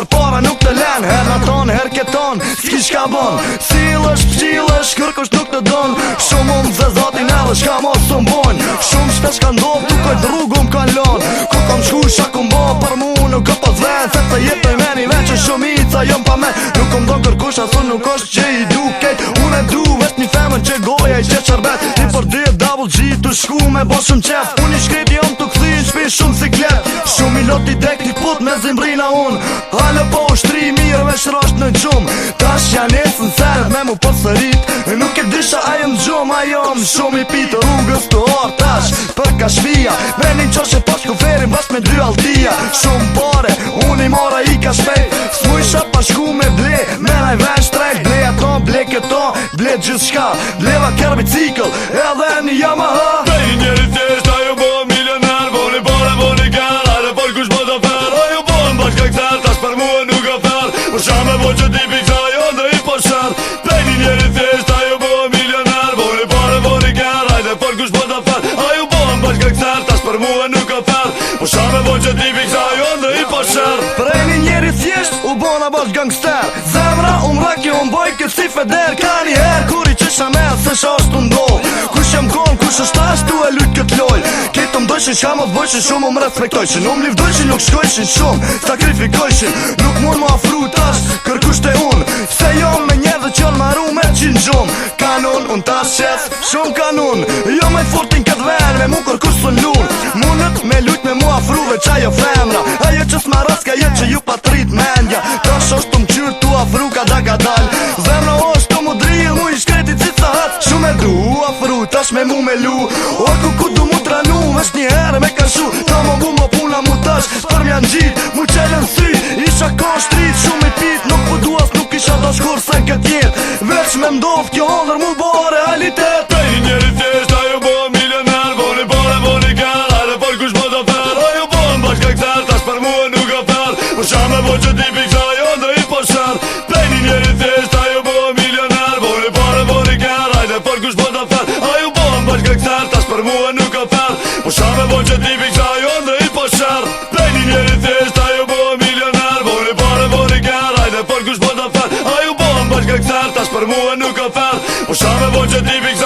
për para nuk të len. Her në ton, her keton, s'ki shka bon. Silësh, pqilësh, kërkosh nuk të don. Shumë unë zë zatin edhe shka mos të mbon. Shumë shpesh ka ndodh, tu kojt rrugum ka lon. Ku kom shku shakum bo, për mu nuk ka pas ven. Se të jetoj me një ven që shumica jom pa me. Nuk kom do kërkush asun nuk është që i du kejt. Unë e du vesh një femën që goja i që qërbet. Ti për dit double G të shku me bo shumë qef. Unë i shkreti jom të këthin shpi shumë siklet. Shumë i lot i dek t'i put me zimbrina unë. Halë po ushtri mirë me shrasht në gjumë. Tash janë esën seret me mu pësërit. Nuk e disha a jem gjumë a jom shumë i pitë rrugës të orë tash për ka shpia. Venin qoshe pash kuferin bas me dy altia. Shumë pare, unë i mora i ka shpejt. S'mujsha pa shku me ble, me naj ven shtrejt. Ble ato, ble këto, ble gjithë shka. Bleva kër bicikl, edhe një Yamaha. Pej njeri thjesht, ajo bo milioner. Boni pare, boni kër, ajde por kush po të fer. Ajo bo në bashka këtër, tash për mua nuk a fer. Për shame bo që ti piksa, jo dhe i po sher. Pej njeri thjesht, ajo bo milioner. Boni pare, boni kër, ajde por kush po të fer. Ajo bo në bashka këtër, tash për mua nuk a fer. Për shame bo që ti piksa, jo dhe i po sher. Prej një njeri thjesht, u bona bash gangster. Zemra, mraki, boj këtë si feder. Ka një her, kur i qesha me, se shasht të ndoll. Kush jam kon, kush është tash, tu e lujt këtë loj. Ketë mdojshin, shka mos bojshin, shumë më respektojshin. Më livdojshin, nuk shkojshin shumë, sakrifikojshin. Nuk mund më afru tash, kërkush të unë. Se jom me njerë dhe qënë maru me qinë gjumë. Kanon, unë tash qes, shumë kanon. Jo me fortin këtë ven, me mu kërkush së lunë. Munët me lujt me mu afru veç ajo femra. Ajo që s'ma raska jet që ju patrit mendja. Tash është të më qyrë tu afru ka dal. Zemra është të mu drill, mu i shkreti cica hat. Shumë e du afru, tash me mu me lu. O ku du mu tranu, vesh një herë me kashu. Ta më mu më puna mu tash, për mjanë gjit. Mu qelen sy, isha ka shtrit, shumë i pit. Nuk po duas, nuk isha do shkur se këtë jet. Veç me mdof kjo hondër mu bo realitet. Pej njeri thjesht, ajo bo milioner. Boni pare, boni kër, ajde por kush po të fer. Ajo bo në bashka këtër, tash për mua nuk a fer. Për shame bo që ti piksa, jo dhe i po sher. Pej njeri thjesht, ajo bo milioner. Boni pare, boni kër, ajde por kush po të fer. Ajo bo në bashka këtër, tash për mua nuk a fer. Për shame bo që ti piksa, jo dhe i po sher. Pej njeri thjesht, ajo bo milioner. Boni pare, boni kër, ajde por kush po të fer. Ajo bo në bashka këtër, tash për mua nuk a fer. Për shame bo që ti piksa